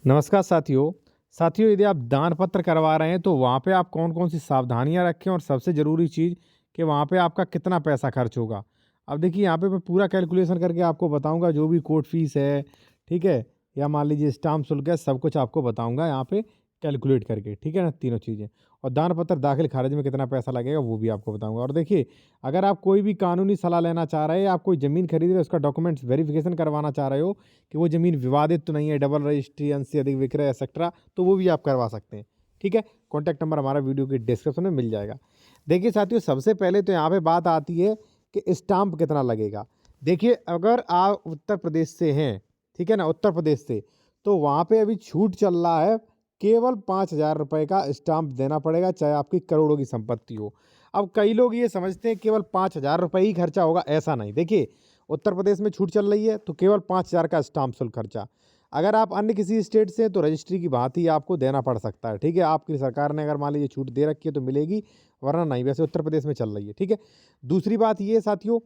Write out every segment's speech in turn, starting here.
नमस्कार साथियों। साथियों, यदि आप दान पत्र करवा रहे हैं तो वहाँ पे आप कौन-कौन सी सावधानियाँ रखें और सबसे ज़रूरी चीज़ कि वहाँ पे आपका कितना पैसा खर्च होगा। अब देखिए, यहाँ पे मैं पूरा कैलकुलेशन करके आपको बताऊँगा, जो भी कोर्ट फ़ीस है, ठीक है? या मान लीजिए स्टाम्प शुल्क है, सब कुछ आपको बताऊँगा यहाँ पे कैलकुलेट करके, ठीक है ना? तीनों चीज़ें। और दान पत्र दाखिल-खारिज में कितना पैसा लगेगा वो भी आपको बताऊँगा। और देखिए, अगर आप कोई भी कानूनी सलाह लेना चाह रहे हैं, आप कोई ज़मीन खरीद रहे हो, उसका डॉक्यूमेंट्स वेरिफ़िकेशन करवाना चाह रहे हो कि वो ज़मीन विवादित तो नहीं है, डबल रजिस्ट्री, अंश से अधिक विक्रय एक्सेट्रा, तो वो भी आप करवा सकते हैं, ठीक है? कॉन्टैक्ट नंबर हमारा वीडियो के डिस्क्रिप्शन में मिल जाएगा। देखिए साथियों, सबसे पहले तो यहाँ पे बात आती है कि स्टाम्प कितना लगेगा। देखिए, अगर आप उत्तर प्रदेश से हैं, ठीक है ना? उत्तर प्रदेश से, तो वहाँ पे अभी छूट चल रहा है, केवल 5,000 रुपए का स्टाम्प देना पड़ेगा, चाहे आपकी करोड़ों की संपत्ति हो। अब कई लोग ये समझते हैं केवल 5,000 रुपए ही खर्चा होगा, ऐसा नहीं। देखिए, उत्तर प्रदेश में छूट चल रही है तो केवल 5,000 का स्टाम्प शुल्क खर्चा। अगर आप अन्य किसी स्टेट से हैं तो रजिस्ट्री की भांति आपको देना पड़ सकता है, ठीक है? आपकी सरकार ने अगर मान लीजिए छूट दे रखी है तो मिलेगी, वरना नहीं। वैसे उत्तर प्रदेश में चल रही है, ठीक है? दूसरी बात ये है साथियों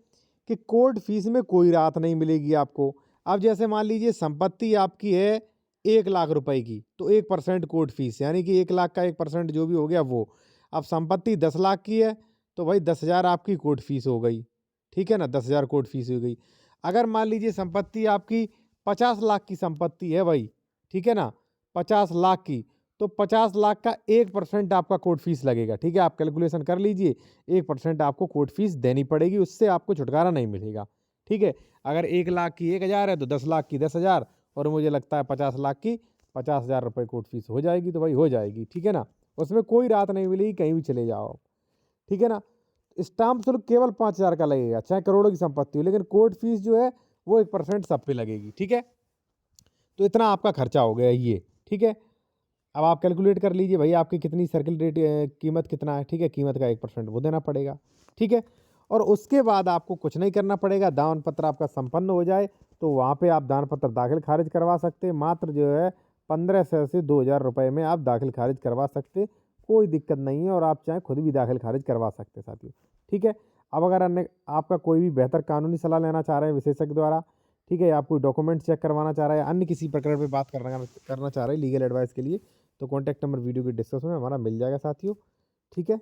कि कोर्ट फीस में कोई राहत नहीं मिलेगी आपको। अब जैसे मान लीजिए संपत्ति आपकी है 1 लाख रुपए की, तो 1% कोर्ट फीस, यानी कि 1 लाख का 1% जो भी हो गया वो। अब संपत्ति 10 लाख की है, तो भाई 10,000 आपकी कोर्ट फीस हो गई, ठीक है ना? 10,000 कोर्ट फीस हो गई। अगर मान लीजिए संपत्ति आपकी 50 लाख की संपत्ति है भाई, ठीक है ना? 50 लाख की, तो 50 लाख का 1% आपका कोर्ट फीस लगेगा, ठीक है? आप कैलकुलेशन कर लीजिए, 1% आपको कोर्ट फीस देनी पड़ेगी, उससे आपको छुटकारा नहीं मिलेगा, ठीक है? अगर 1 लाख की 1,000 है तो 10 लाख की 10,000, और मुझे लगता है 50 लाख की 50,000 रुपए कोर्ट फीस हो जाएगी, तो भाई हो जाएगी, ठीक है ना? उसमें कोई राहत नहीं मिलेगी, कहीं भी चले जाओ आप, ठीक है ना? स्टाम्प शुल्क केवल 5,000 का लगेगा, चाहे करोड़ों की संपत्ति हो, लेकिन कोर्ट फीस जो है वो 1% सब पे लगेगी, ठीक है? तो इतना आपका खर्चा हो गया ये, ठीक है? अब आप कैलकुलेट कर लीजिए भाई, आपकी कितनी सर्किल रेट कीमत कितना है, ठीक है? कीमत का 1% वो देना पड़ेगा, ठीक है? और उसके बाद आपको कुछ नहीं करना पड़ेगा, दान पत्र आपका संपन्न हो जाए, तो वहाँ पे आप दान पत्र दाखिल-खारिज करवा सकते हैं। मात्र जो है 1,500 से 2,000 रुपए में आप दाखिल-खारिज करवा सकते हैं, कोई दिक्कत नहीं है, और आप चाहें खुद भी दाखिल-खारिज करवा सकते हैं साथियों, ठीक है? अब अगर अन्य आपका कोई भी बेहतर कानूनी सलाह लेना चाह रहे हैं विशेषज्ञ द्वारा, ठीक है? या आप कोई डॉक्यूमेंट चेक करवाना चाह रहे हैं, अन्य किसी प्रकार पे बात करना चाह रहे हैं लीगल एडवाइस के लिए, तो कॉन्टैक्ट नंबर वीडियो के डिस्क्रिप्शन में हमारा मिल जाएगा साथियों, ठीक है?